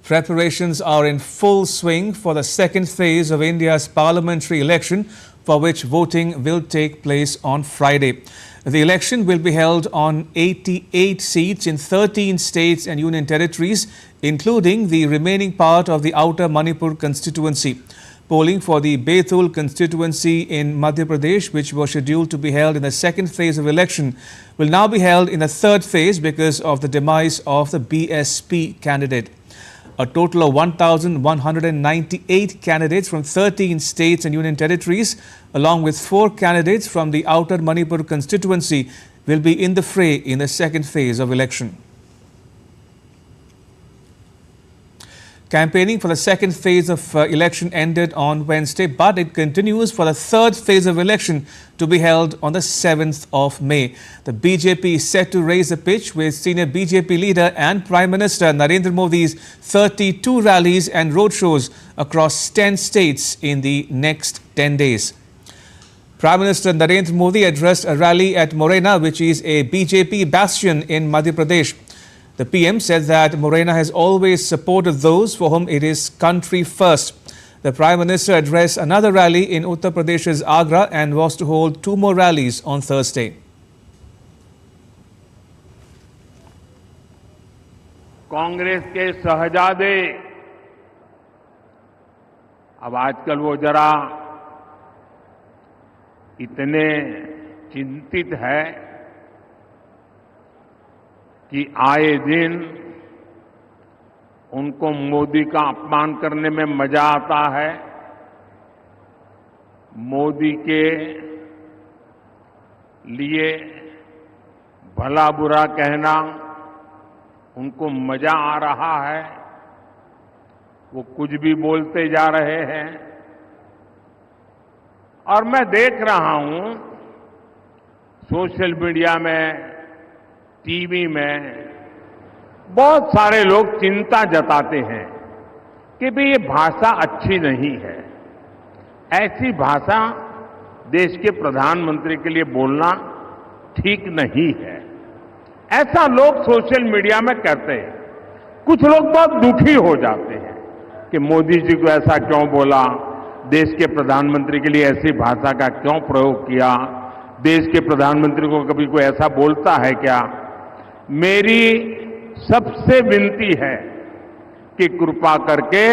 Preparations are in full swing for the second phase of India's parliamentary election, for which voting will take place on Friday. The election will be held on 88 seats in 13 states and union territories, including the remaining part of the Outer Manipur constituency. Polling for the Betul constituency in Madhya Pradesh, which was scheduled to be held in the second phase of election, will now be held in the third phase because of the demise of the BSP candidate. A total of 1,198 candidates from 13 states and union territories, along with 4 candidates from the Outer Manipur constituency, will be in the fray in the second phase of election. Campaigning for the second phase of election ended on Wednesday, but it continues for the third phase of election to be held on the 7th of May. The BJP is set to raise the pitch with senior BJP leader and Prime Minister Narendra Modi's 32 rallies and roadshows across 10 states in the next 10 days. Prime Minister Narendra Modi addressed a rally at Morena, which is a BJP bastion in Madhya Pradesh. The PM said that Morena has always supported those for whom it is country first. The Prime Minister addressed another rally in Uttar Pradesh's Agra and was to hold 2 more rallies on Thursday. Congress के शहजादे अब आजकल वो जरा इतने चिंतित है कि आए दिन उनको मोदी का अपमान करने में मजा आता है। मोदी के लिए भला बुरा कहना उनको मजा आ रहा है। वो कुछ भी बोलते जा रहे हैं और मैं देख रहा हूं सोशल मीडिया में, टीवी में बहुत सारे लोग चिंता जताते हैं कि भाई ये भाषा अच्छी नहीं है। ऐसी भाषा देश के प्रधानमंत्री के लिए बोलना ठीक नहीं है, ऐसा लोग सोशल मीडिया में कहते हैं। कुछ लोग बहुत दुखी हो जाते हैं कि मोदी जी को ऐसा क्यों बोला, देश के प्रधानमंत्री के लिए ऐसी भाषा का क्यों प्रयोग किया, देश के प्रधानमंत्री को कभी कोई ऐसा बोलता है क्या। मेरी सबसे विनती है कि कृपा करके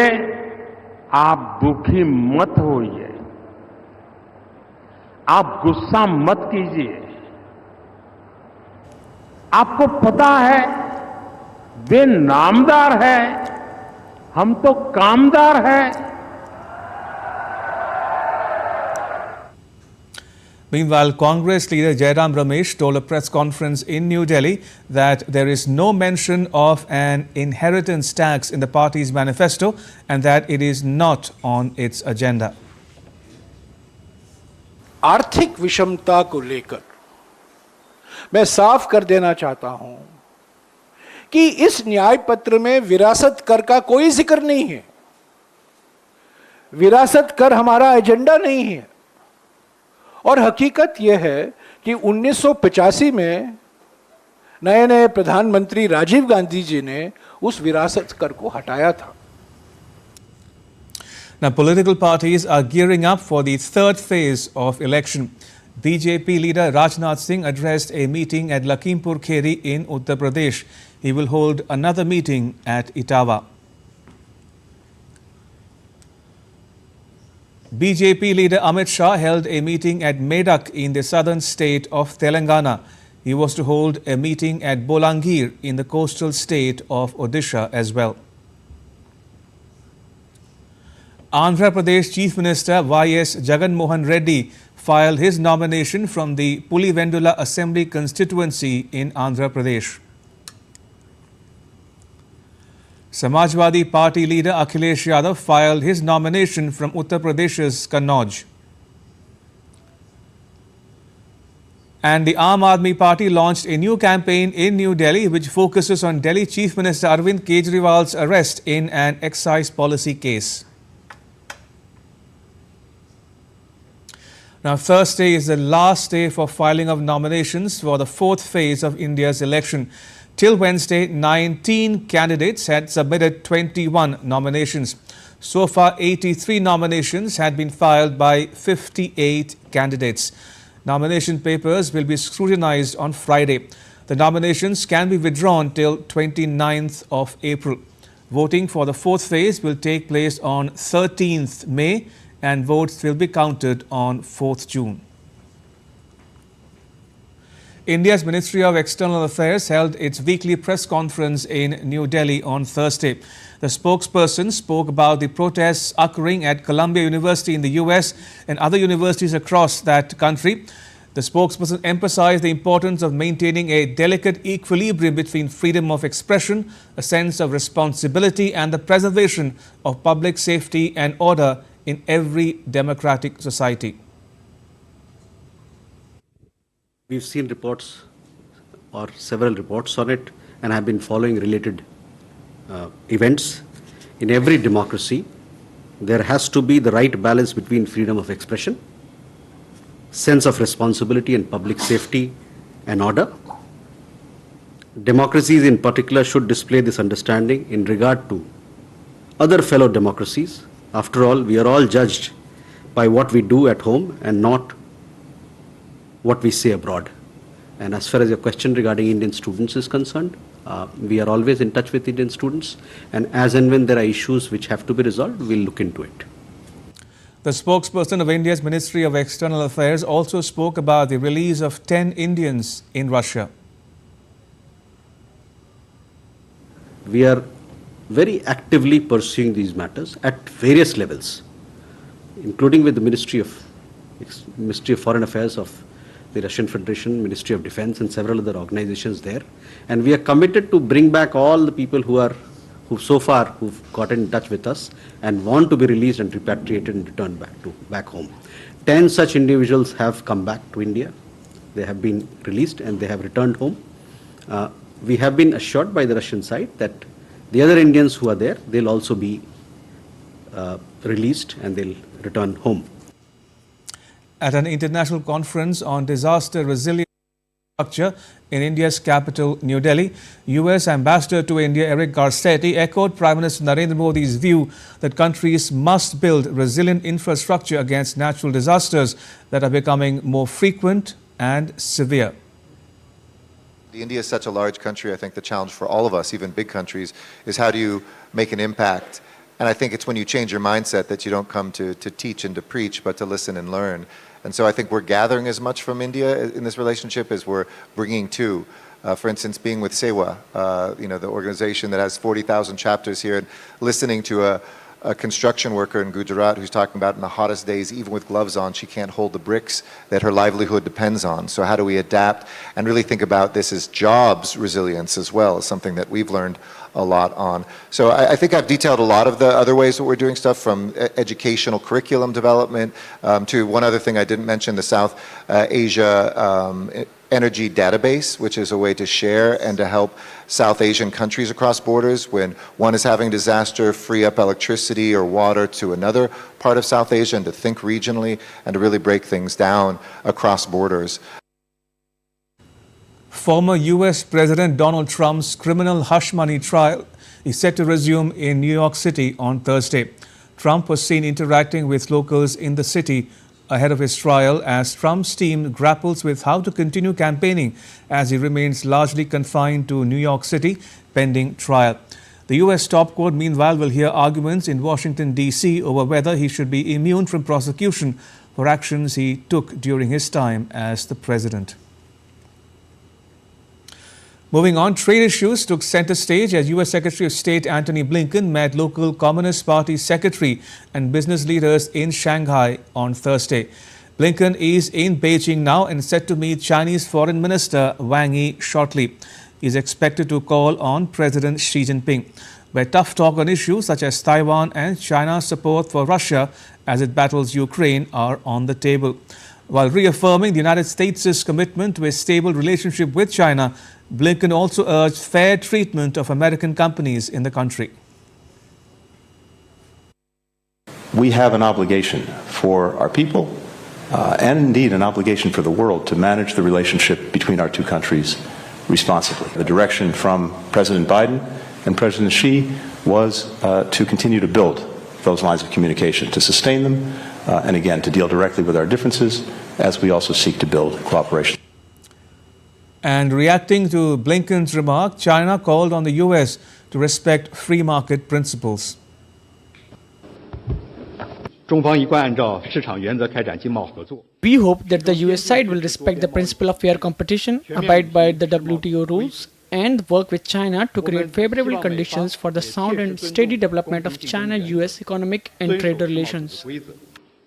आप दुखी मत होइए, आप गुस्सा मत कीजिए। आपको पता है वे नामदार है, हम तो कामदार हैं। Meanwhile, Congress leader Jairam Ramesh told a press conference in New Delhi that there is no mention of an inheritance tax in the party's manifesto and that it is not on its agenda. आर्थिक विषमता को लेकर मैं साफ कर देना चाहता हूं कि इस न्याय पत्र में विरासत कर का कोई जिक्र नहीं है। विरासत कर हमारा एजेंडा नहीं है और हकीकत यह है कि 1985 में नए प्रधानमंत्री राजीव गांधी जी ने उस विरासत कर को हटाया था। Now, political parties are gearing up for the third phase of election. BJP leader Rajnath Singh addressed a meeting at Lakhimpur Kheri in Uttar Pradesh. He will hold another meeting at Etawah. BJP leader Amit Shah held a meeting at Medak in the southern state of Telangana. He was to hold a meeting at Bolangir in the coastal state of Odisha as well. Andhra Pradesh Chief Minister Y.S. Jagan Mohan Reddy filed his nomination from the Pulivendula Assembly constituency in Andhra Pradesh. Samajwadi Party leader Akhilesh Yadav filed his nomination from Uttar Pradesh's Kannauj. And the Aam Aadmi Party launched a new campaign in New Delhi which focuses on Delhi Chief Minister Arvind Kejriwal's arrest in an excise policy case. Now, Thursday is the last day for filing of nominations for the fourth phase of India's election. Till Wednesday, 19 candidates had submitted 21 nominations. So far, 83 nominations had been filed by 58 candidates. Nomination papers will be scrutinized on Friday. The nominations can be withdrawn till 29th of April. Voting for the fourth phase will take place on 13th May and votes will be counted on 4th June. India's Ministry of External Affairs held its weekly press conference in New Delhi on Thursday. The spokesperson spoke about the protests occurring at Columbia University in the US and other universities across that country. The spokesperson emphasized the importance of maintaining a delicate equilibrium between freedom of expression, a sense of responsibility, and the preservation of public safety and order in every democratic society. We've seen reports or several reports on it and have been following related events. In every democracy, there has to be the right balance between freedom of expression, sense of responsibility and public safety and order. Democracies in particular should display this understanding in regard to other fellow democracies. After all, we are all judged by what we do at home and not what we say abroad. And as far as your question regarding Indian students is concerned, we are always in touch with Indian students, and as and when there are issues which have to be resolved, we'll look into it. The spokesperson of India's Ministry of External Affairs also spoke about the release of 10 Indians in Russia. We are very actively pursuing these matters at various levels, including with the Ministry of Foreign Affairs of the Russian Federation, Ministry of Defense, and several other organizations there. And we are committed to bring back all the people who've so far got in touch with us and want to be released and repatriated and returned back home. 10 such individuals have come back to India. They have been released and they have returned home. We have been assured by the Russian side that the other Indians who are there, they'll also be released and they'll return home. At an international conference on disaster resilience structure in India's capital, New Delhi, US Ambassador to India Eric Garcetti echoed Prime Minister Narendra Modi's view that countries must build resilient infrastructure against natural disasters that are becoming more frequent and severe. India is such a large country. I think the challenge for all of us, even big countries, is how do you make an impact? And I think it's when you change your mindset that you don't come to teach and to preach, but to listen and learn. And so I think we're gathering as much from India in this relationship as we're bringing to. For instance, being with Sewa, the organization that has 40,000 chapters here, and listening to a construction worker in Gujarat who's talking about in the hottest days, even with gloves on, she can't hold the bricks that her livelihood depends on. So how do we adapt and really think about this as jobs resilience as well, as something that we've learned a lot on. So I think I've detailed a lot of the other ways that we're doing stuff, from educational curriculum development to one other thing I didn't mention, the South Asia Energy Database, which is a way to share and to help South Asian countries across borders when one is having disaster, free up electricity or water to another part of South Asia, and to think regionally and to really break things down across borders. Former US President Donald Trump's criminal hush money trial is set to resume in New York City on Thursday. Trump was seen interacting with locals in the city ahead of his trial as Trump's team grapples with how to continue campaigning as he remains largely confined to New York City pending trial. The US top court, meanwhile, will hear arguments in Washington, D.C. over whether he should be immune from prosecution for actions he took during his time as the president. Moving on, trade issues took center stage as U.S. Secretary of State Antony Blinken met local Communist Party secretary and business leaders in Shanghai on Thursday. Blinken is in Beijing now and set to meet Chinese Foreign Minister Wang Yi shortly. He is expected to call on President Xi Jinping, where tough talk on issues such as Taiwan and China's support for Russia as it battles Ukraine are on the table. While reaffirming the United States' commitment to a stable relationship with China, Blinken also urged fair treatment of American companies in the country. We have an obligation for our people and indeed an obligation for the world to manage the relationship between our two countries responsibly. The direction from President Biden and President Xi was to continue to build those lines of communication, to sustain them, and again, to deal directly with our differences as we also seek to build cooperation. And reacting to Blinken's remark, China called on the US to respect free market principles. 中方一贯按照市场原则开展经贸合作。 We hope that the US side will respect the principle of fair competition, abide by the WTO rules, and work with China to create favorable conditions for the sound and steady development of China-US economic and trade relations.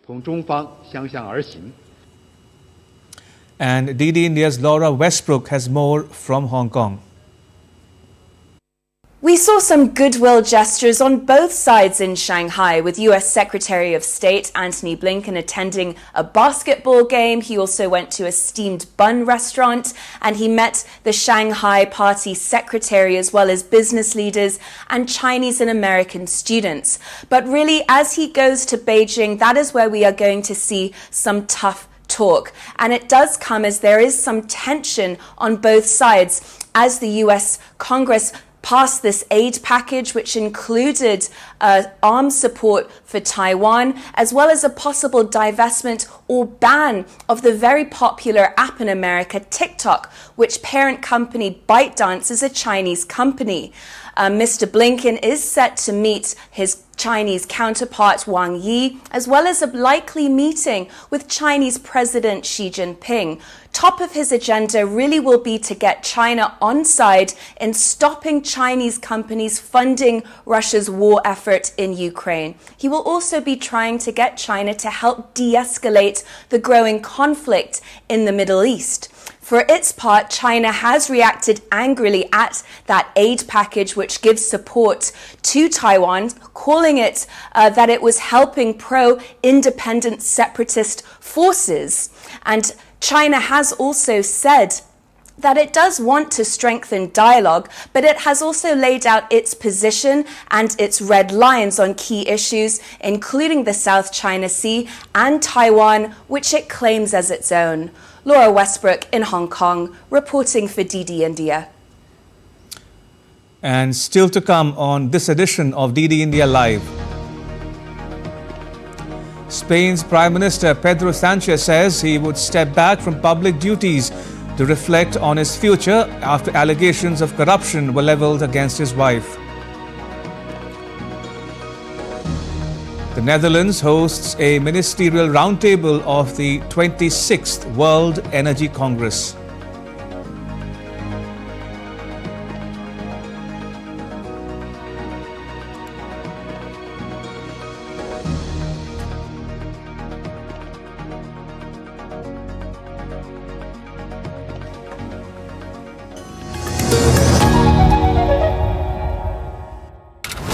同中方相向而行。 And DD India's Laura Westbrook has more from Hong Kong. We saw some goodwill gestures on both sides in Shanghai, with US Secretary of State Antony Blinken attending a basketball game. He also went to a steamed bun restaurant, and he met the Shanghai Party secretary as well as business leaders and Chinese and American students. But really, as he goes to Beijing, that is where we are going to see some tough talk. And it does come as there is some tension on both sides as the US Congress passed this aid package, which included arms support for Taiwan, as well as a possible divestment or ban of the very popular app in America, TikTok, which parent company ByteDance is a Chinese company. Mr. Blinken is set to meet his Chinese counterpart Wang Yi, as well as a likely meeting with Chinese President Xi Jinping. Top of his agenda really will be to get China on side in stopping Chinese companies funding Russia's war effort in Ukraine. He will also be trying to get China to help de-escalate the growing conflict in the Middle East. For its part, China has reacted angrily at that aid package, which gives support to Taiwan, calling it that it was helping pro-independent separatist forces. And China has also said that it does want to strengthen dialogue, but it has also laid out its position and its red lines on key issues, including the South China Sea and Taiwan, which it claims as its own. Laura Westbrook in Hong Kong, reporting for DD India. And still to come on this edition of DD India Live. Spain's Prime Minister Pedro Sanchez says he would step back from public duties to reflect on his future after allegations of corruption were levelled against his wife. The Netherlands hosts a ministerial roundtable of the 26th World Energy Congress.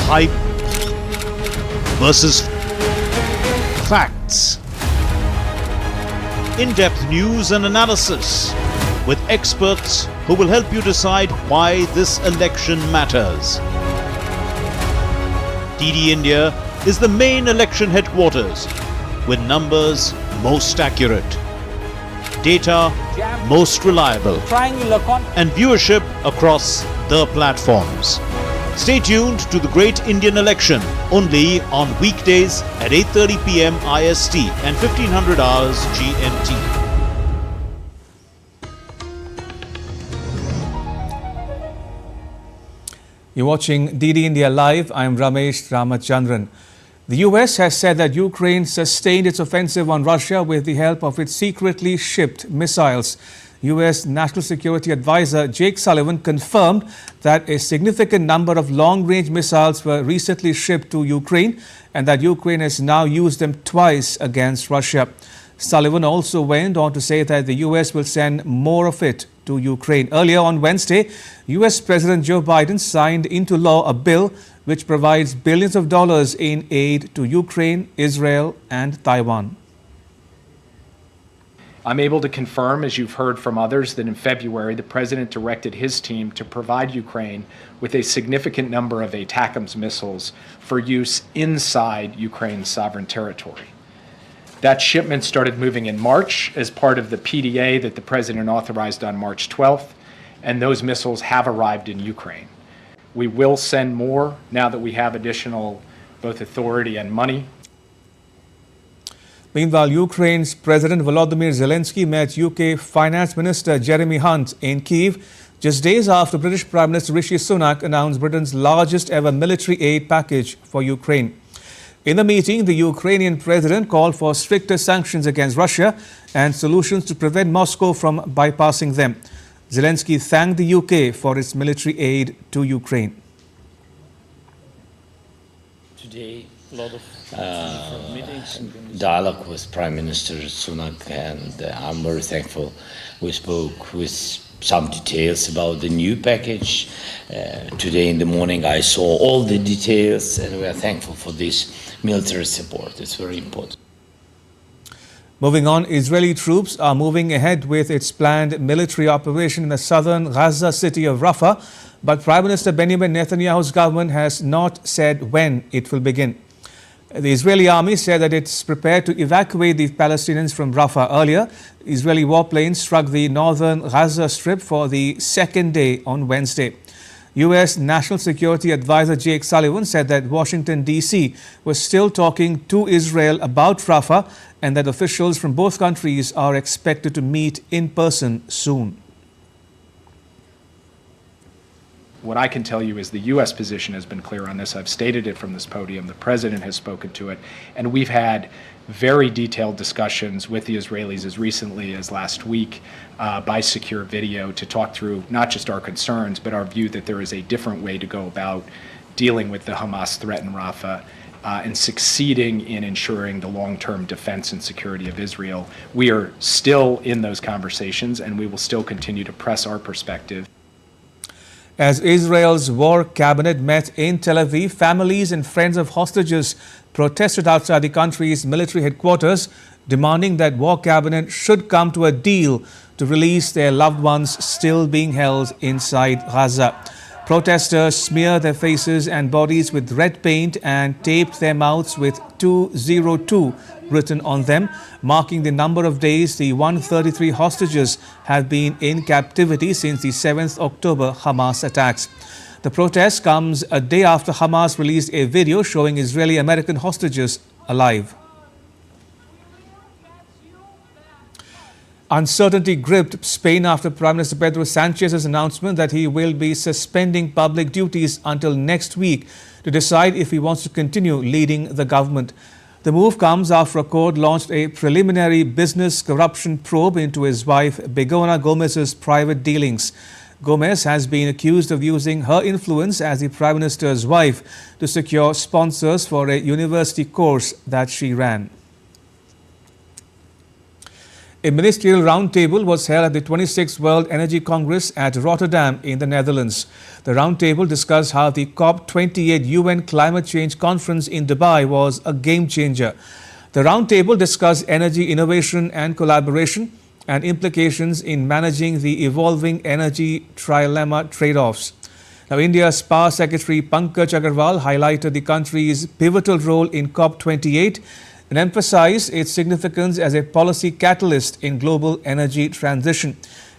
Hype versus facts. In-depth news and analysis with experts who will help you decide why this election matters. DD India is the main election headquarters with numbers most accurate, data most reliable, and viewership across the platforms. Stay tuned to the Great Indian Election only on weekdays at 8:30 p.m. IST and 1500 hours GMT. You're watching DD India Live. I'm Ramesh Ramachandran. The US has said that Ukraine sustained its offensive on Russia with the help of its secretly shipped missiles. US National Security Advisor Jake Sullivan confirmed that a significant number of long-range missiles were recently shipped to Ukraine and that Ukraine has now used them twice against Russia. Sullivan also went on to say that the US will send more of it to Ukraine. Earlier on Wednesday, US President Joe Biden signed into law a bill which provides billions of dollars in aid to Ukraine, Israel, and Taiwan. I'm able to confirm, as you've heard from others, that in February, the President directed his team to provide Ukraine with a significant number of ATACMS missiles for use inside Ukraine's sovereign territory. That shipment started moving in March as part of the PDA that the President authorized on March 12th, and those missiles have arrived in Ukraine. We will send more now that we have additional both authority and money. Meanwhile, Ukraine's President Volodymyr Zelensky met UK Finance Minister Jeremy Hunt in Kyiv just days after British Prime Minister Rishi Sunak announced Britain's largest ever military aid package for Ukraine. In the meeting, the Ukrainian president called for stricter sanctions against Russia and solutions to prevent Moscow from bypassing them. Zelensky thanked the UK for its military aid to Ukraine. Today, a lot of dialogue with Prime Minister Sunak, and I'm very thankful. We spoke with some details about the new package. Today in the morning I saw all the details, and we are thankful for this military support. It's very important. Moving on, Israeli troops are moving ahead with its planned military operation in the southern Gaza city of Rafah, but Prime Minister Benjamin Netanyahu's government has not said when it will begin. The Israeli army said that it's prepared to evacuate the Palestinians from Rafah earlier. Israeli warplanes struck the northern Gaza Strip for the second day on Wednesday. U.S. National Security Advisor Jake Sullivan said that Washington, D.C. was still talking to Israel about Rafah and that officials from both countries are expected to meet in person soon. What I can tell you is the U.S. position has been clear on this. I've stated it from this podium. The president has spoken to it. And we've had very detailed discussions with the Israelis as recently as last week by secure video to talk through not just our concerns, but our view that there is a different way to go about dealing with the Hamas threat in Rafah and succeeding in ensuring the long-term defense and security of Israel. We are still in those conversations, and we will still continue to press our perspective. As Israel's war cabinet met in Tel Aviv, families and friends of hostages protested outside the country's military headquarters, demanding that war cabinet should come to a deal to release their loved ones still being held inside Gaza. Protesters smeared their faces and bodies with red paint and taped their mouths with 202 written on them, marking the number of days the 133 hostages have been in captivity since the 7th October Hamas attacks. The protest comes a day after Hamas released a video showing Israeli-American hostages alive. Uncertainty gripped Spain after Prime Minister Pedro Sanchez's announcement that he will be suspending public duties until next week to decide if he wants to continue leading the government. The move comes after a court launched a preliminary business corruption probe into his wife Begoña Gómez's private dealings. Gómez has been accused of using her influence as the Prime Minister's wife to secure sponsors for a university course that she ran. A ministerial roundtable was held at the 26th World Energy Congress at Rotterdam in the Netherlands. The roundtable discussed how the COP28 UN Climate Change Conference in Dubai was a game changer. The roundtable discussed energy innovation and collaboration and implications in managing the evolving energy trilemma trade-offs. Now, India's Power Secretary Pankaj Agarwal highlighted the country's pivotal role in COP28 and emphasized its significance as a policy catalyst in global energy transition.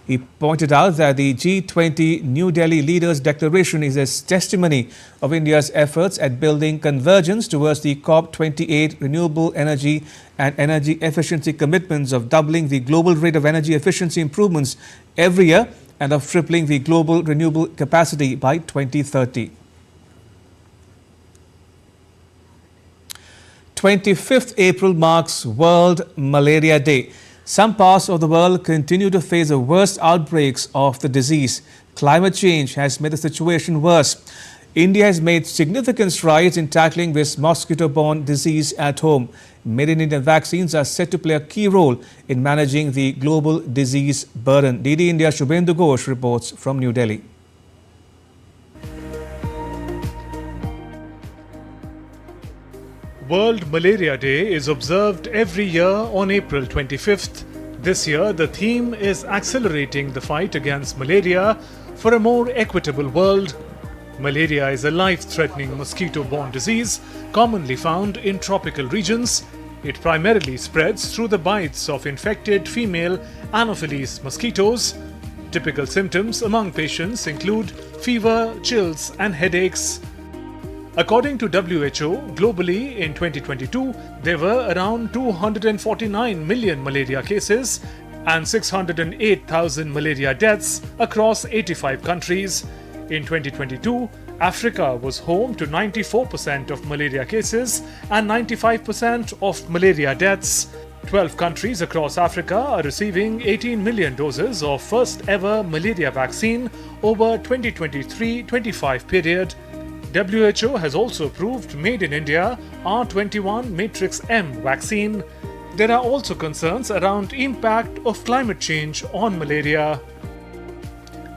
He pointed out that the G20 New Delhi Leaders' Declaration is a testimony of India's efforts at building convergence towards the COP28 renewable energy and energy efficiency commitments of doubling the global rate of energy efficiency improvements every year and of tripling the global renewable capacity by 2030. 25th April marks World Malaria Day. Some parts of the world continue to face the worst outbreaks of the disease. Climate change has made the situation worse. India has made significant strides in tackling this mosquito-borne disease at home. Made in India vaccines are set to play a key role in managing the global disease burden. DD India Shubhendu Ghosh reports from New Delhi. World Malaria Day is observed every year on April 25th. This year, the theme is accelerating the fight against malaria for a more equitable world. Malaria is a life-threatening mosquito-borne disease commonly found in tropical regions. It primarily spreads through the bites of infected female Anopheles mosquitoes. Typical symptoms among patients include fever, chills, and headaches. According to WHO, globally in 2022, there were around 249 million malaria cases and 608,000 malaria deaths across 85 countries. In 2022, Africa was home to 94% of malaria cases and 95% of malaria deaths. 12 countries across Africa are receiving 18 million doses of first ever malaria vaccine over 2023-25 period. WHO has also approved Made in India R21 Matrix M vaccine. There are also concerns around impact of climate change on malaria.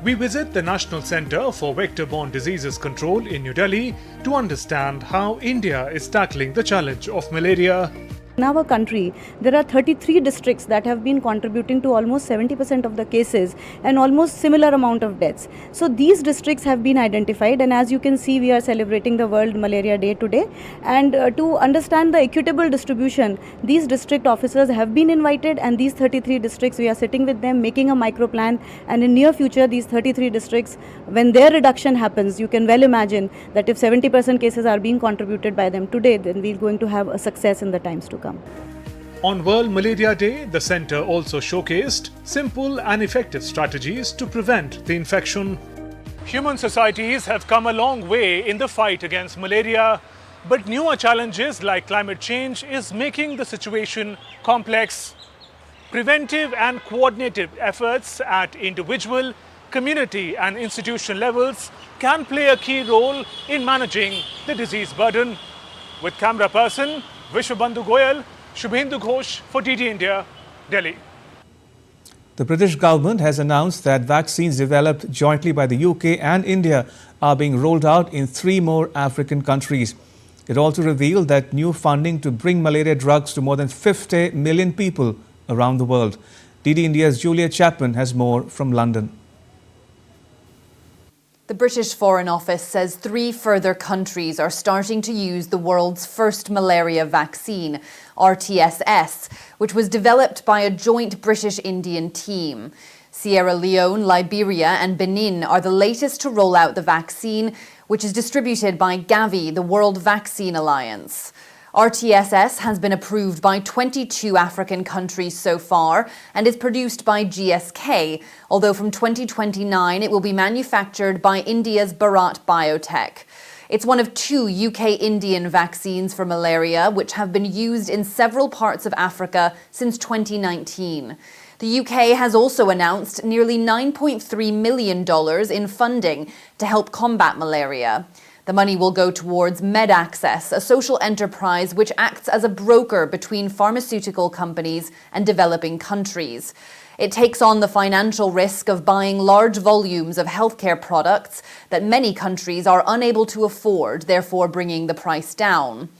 We visit the National Centre for Vector-Borne Diseases Control in New Delhi to understand how India is tackling the challenge of malaria. In our country, there are 33 districts that have been contributing to almost 70% of the cases and almost similar amount of deaths. So these districts have been identified, and as you can see, we are celebrating the World Malaria Day today. And to understand the equitable distribution, these district officers have been invited, and these 33 districts, we are sitting with them, making a micro plan. And in near future, these 33 districts, when their reduction happens, you can well imagine that if 70% cases are being contributed by them today, then we're going to have a success in the times to come. On World Malaria Day, the centre also showcased simple and effective strategies to prevent the infection. Human societies have come a long way in the fight against malaria, but newer challenges like climate change is making the situation complex. Preventive and coordinated efforts at individual, community and institution levels can play a key role in managing the disease burden. With camera person Vishwabandhu Goyal, Shubhendu Ghosh for DD India, Delhi. The British government has announced that vaccines developed jointly by the UK and India are being rolled out in 3 more African countries. It also revealed that new funding to bring malaria drugs to more than 50 million people around the world. DD India's Julia Chapman has more from London. The British Foreign Office says 3 further countries are starting to use the world's first malaria vaccine, RTSS, which was developed by a joint British-Indian team. Sierra Leone, Liberia and Benin are the latest to roll out the vaccine, which is distributed by Gavi, the World Vaccine Alliance. RTSS has been approved by 22 African countries so far and is produced by GSK, although from 2029 it will be manufactured by India's Bharat Biotech. It's one of 2 UK-Indian vaccines for malaria, which have been used in several parts of Africa since 2019. The UK has also announced nearly $9.3 million in funding to help combat malaria. The money will go towards MedAccess, a social enterprise which acts as a broker between pharmaceutical companies and developing countries. It takes on the financial risk of buying large volumes of healthcare products that many countries are unable to afford, therefore bringing the price down.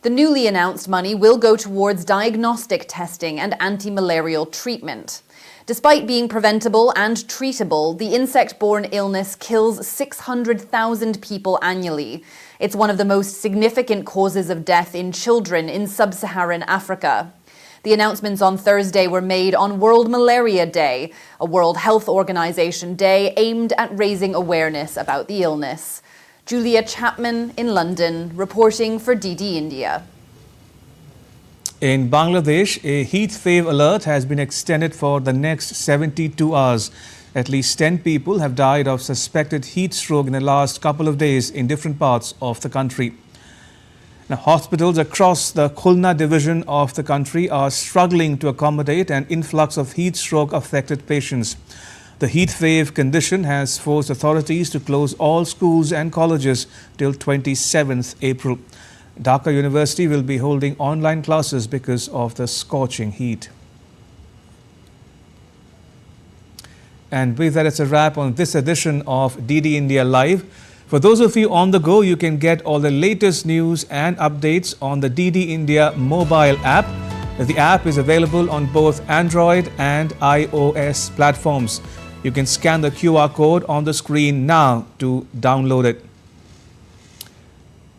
The newly announced money will go towards diagnostic testing and anti-malarial treatment. Despite being preventable and treatable, the insect-borne illness kills 600,000 people annually. It's one of the most significant causes of death in children in sub-Saharan Africa. The announcements on Thursday were made on World Malaria Day, a World Health Organization day aimed at raising awareness about the illness. Julia Chapman in London, reporting for DD India. In Bangladesh, a heat wave alert has been extended for the next 72 hours. At least 10 people have died of suspected heat stroke in the last couple of days in different parts of the country. Now, hospitals across the Khulna division of the country are struggling to accommodate an influx of heat stroke affected patients. The heat wave condition has forced authorities to close all schools and colleges till 27th April. Dhaka University will be holding online classes because of the scorching heat. And with that, it's a wrap on this edition of DD India Live. For those of you on the go, you can get all the latest news and updates on the DD India mobile app. The app is available on both Android and iOS platforms. You can scan the QR code on the screen now to download it.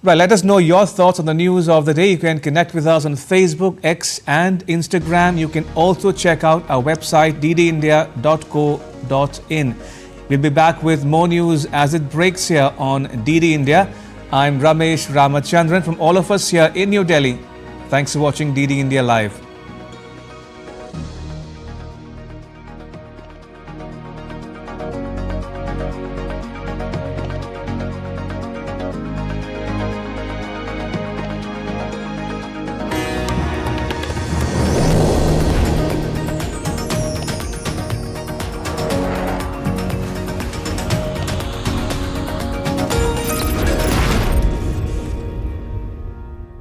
Right, let us know your thoughts on the news of the day. You can connect with us on Facebook, X and Instagram. You can also check out our website ddindia.co.in. We'll be back with more news as it breaks here on DD India. I'm Ramesh Ramachandran from all of us here in New Delhi. Thanks for watching DD India Live.